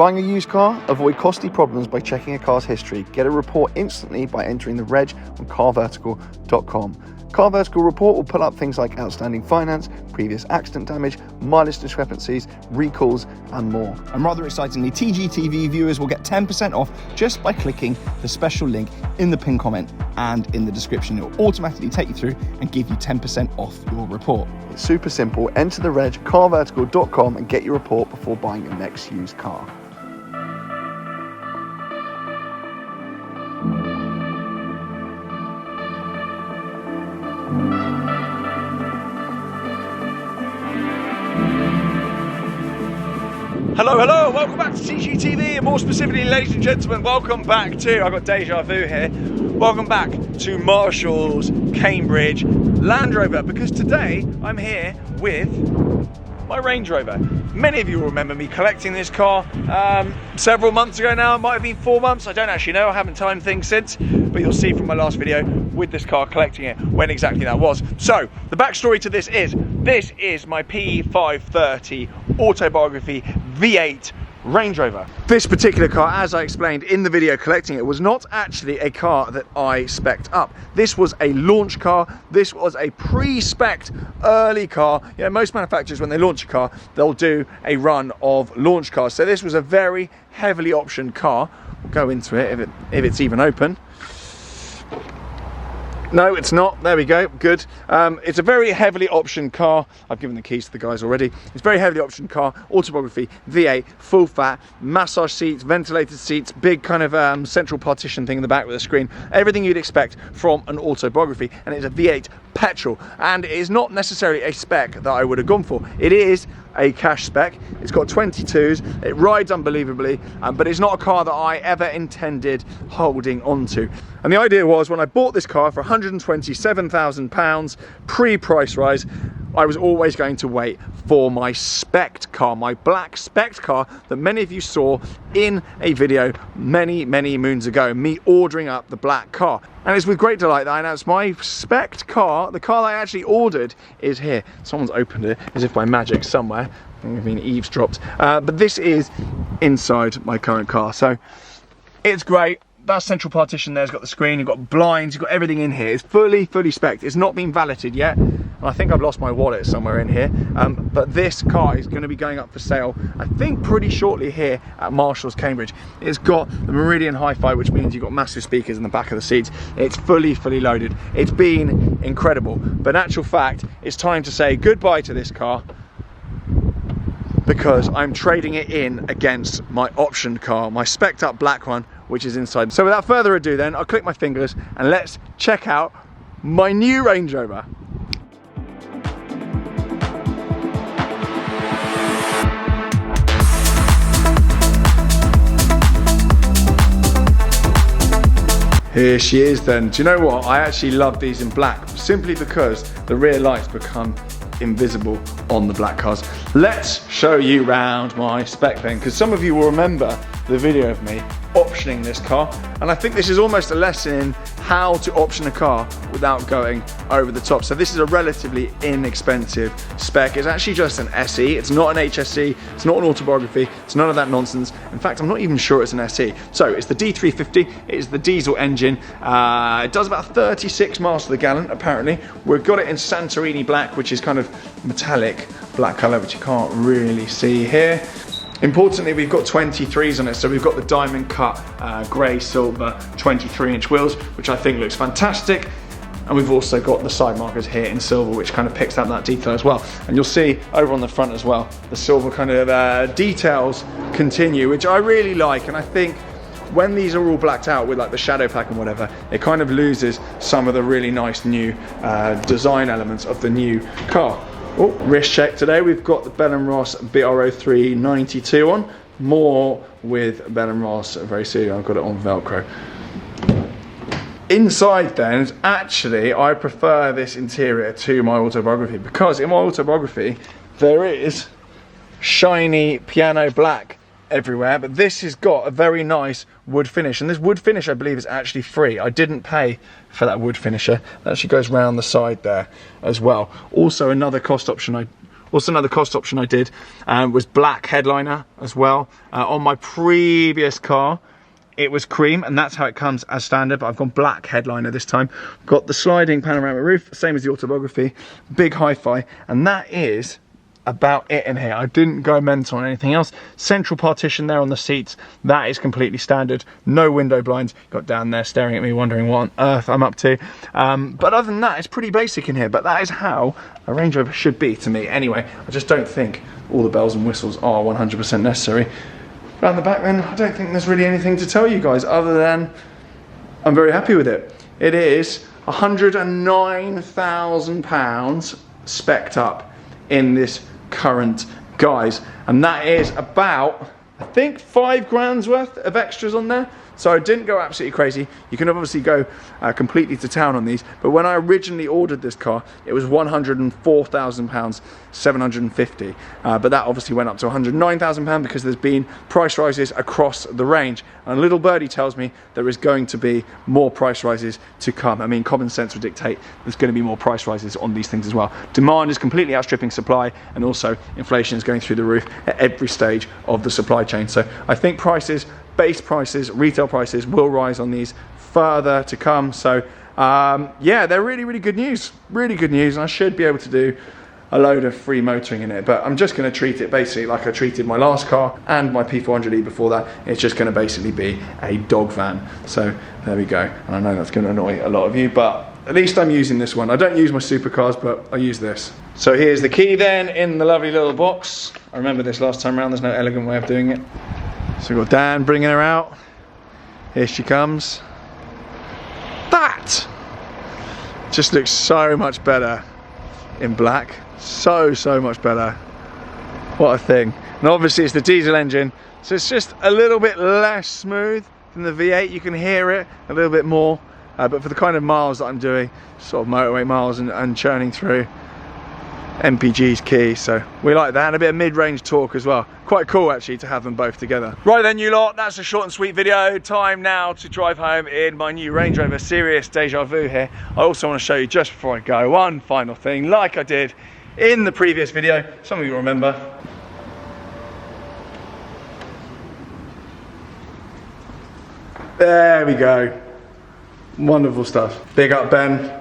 Buying a used car? Avoid costly problems by checking a car's history. Get a report instantly by entering the reg on carvertical.com. Car Vertical report will pull up things like outstanding finance, previous accident damage, mileage discrepancies, recalls, and more. And rather excitingly, TGTV viewers will get 10% off just by clicking the special link in the pinned comment and in the description. It will automatically take you through and give you 10% off your report. It's super simple. Enter the reg, carvertical.com, and get your report before buying your next used car. Hello, welcome back to TGTV, and more specifically, ladies and gentlemen, welcome back to, I've got deja vu here, welcome back to Marshall's Cambridge Land Rover, because today I'm here with my Range Rover. Many of you will remember me collecting this car several months ago now. It might have been 4 months, I don't actually know, I haven't timed things since, but you'll see from my last video with this car collecting it when exactly that was. So the backstory to this is my P530 autobiography V8 Range Rover. This particular car, as I explained in the video collecting it, was not actually a car that I spec'd up. This was a launch car. This was a pre-spec'd early car. You know, most manufacturers, when they launch a car, they'll do a run of launch cars. So this was a very heavily optioned car. We'll go into it if it's even open. No, it's not. There we go. Good. It's a very heavily optioned car. I've given the keys to the guys already. It's a very heavily optioned car. Autobiography, V8, full fat, massage seats, ventilated seats, big kind of central partition thing in the back with a screen. Everything you'd expect from an autobiography. And it's a V8 petrol. And it is not necessarily a spec that I would have gone for. It is a cash spec. It's got 22s. It rides unbelievably, but it's not a car that I ever intended holding onto. And the idea was, when I bought this car for £127,000 pre-price rise, I was always going to wait for my spec'd car, my black spec'd car that many of you saw in a video many moons ago, me ordering up the black car. And it's with great delight that I announced my spec'd car, the car that I actually ordered, is here. Someone's opened it as if by magic somewhere. I've been eavesdropped. But this is inside my current car. So it's great. That central partition there's got the screen, you've got blinds, you've got everything in here. It's fully spec'd. It's not been valeted yet. And I think I've lost my wallet somewhere in here. But this car is going to be going up for sale, I think, pretty shortly here at Marshall's Cambridge. It's got the Meridian Hi-Fi, which means you've got massive speakers in the back of the seats. It's fully loaded. It's been incredible. But in actual fact, it's time to say goodbye to this car, because I'm trading it in against my optioned car, my spec'd up black one, which is inside. So without further ado then, I'll click my fingers and let's check out my new Range Rover. Here she is then. Do you know what? I actually love these in black, simply because the rear lights become invisible on the black cars. Let's show you round my spec then, because some of you will remember the video of me optioning this car, and I think this is almost a lesson in how to option a car without going over the top. So this is a relatively inexpensive spec. It's actually just an SE. It's not an HSE. It's not an autobiography. It's none of that nonsense. In fact, I'm not even sure it's an SE. So it's the D350. It is the diesel engine. It does about 36 miles to the gallon, apparently. We've got it in Santorini black, which is kind of metallic black color, which you can't really see here. Importantly, we've got 23s on it, so we've got the diamond cut grey silver 23-inch wheels, which I think looks fantastic. And we've also got the side markers here in silver, which kind of picks out that detail as well. And you'll see over on the front as well, the silver kind of details continue, which I really like. And I think when these are all blacked out with like the shadow pack and whatever, it kind of loses some of the really nice new design elements of the new car. Oh, wrist check today. We've got the Bell & Ross BR0392 on. More with Bell & Ross very soon. I've got it on Velcro. Inside then, actually, I prefer this interior to my autobiography, because in my autobiography, there is shiny piano black everywhere, but this has got a very nice wood finish, and this wood finish I believe is actually free. I didn't pay for that wood finisher. That actually goes round the side there as well. Also another cost option I Also, another cost option I did was black headliner as well. On my previous car, it was cream, and that's how it comes as standard, but I've gone black headliner this time. Got the sliding panoramic roof, same as the autobiography, big hi-fi, and that is about it in here. I didn't go mental on anything else. Central partition there on the seats, that is completely standard. No window blinds. Got down there staring at me wondering what on earth I'm up to. But other than that, it's pretty basic in here, but that is how a Range Rover should be to me anyway. I just don't think all the bells and whistles are 100% necessary. Around the back then, I don't think there's really anything to tell you guys other than I'm very happy with it. It is £109,000 spec'd up in this current guise, and that is about, I think, 5 grand's worth of extras on there. So I didn't go absolutely crazy. You can obviously go completely to town on these, but when I originally ordered this car, it was £104,000, 750. But that obviously went up to £109,000 because there's been price rises across the range. And little birdie tells me there is going to be more price rises to come. I mean, common sense would dictate there's going to be more price rises on these things as well. Demand is completely outstripping supply, and also inflation is going through the roof at every stage of the supply chain. So I think prices, base prices, retail prices will rise on these further to come. So yeah, they're really, really good news. Really good news, and I should be able to do a load of free motoring in it, but I'm just going to treat it basically like I treated my last car and my P400e before that. It's just going to basically be a dog van. So there we go. And I know that's going to annoy a lot of you, but at least I'm using this one. I don't use my supercars, but I use this. So here's the key then in the lovely little box. I remember this last time around. There's no elegant way of doing it. So we've got Dan bringing her out. Here she comes. That just looks so much better in black. So much better. What a thing. And obviously it's the diesel engine, so it's just a little bit less smooth than the V8. You can hear it a little bit more, but for the kind of miles that I'm doing, sort of motorway miles and churning through, MPG's key, so we like that, and a bit of mid-range torque as well. Quite cool actually to have them both together. Right then, you lot, that's a short and sweet video. Time now to drive home in my new Range Rover. Serious deja vu here. I also want to show you, just before I go, one final thing, like I did in the previous video. Some of you remember. There we go. Wonderful stuff. Big up Ben.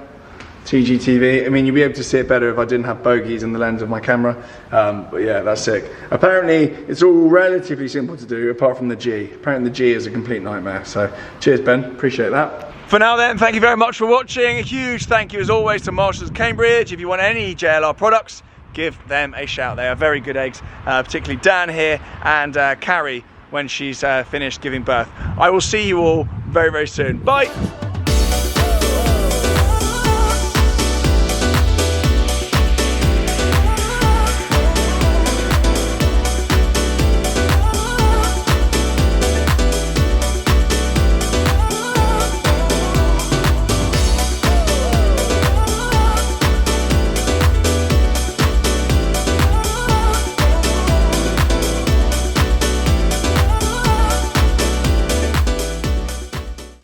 TGTV. I mean, you'd be able to see it better if I didn't have bogies in the lens of my camera, but yeah, that's sick. Apparently it's all relatively simple to do apart from the G. Apparently the G is a complete nightmare, so cheers Ben, appreciate that. For now then, thank you very much for watching. A huge thank you as always to Marshalls Cambridge. If you want any JLR products, give them a shout. They are very good eggs, particularly Dan here and Carrie when she's finished giving birth. I will see you all very, very soon. Bye.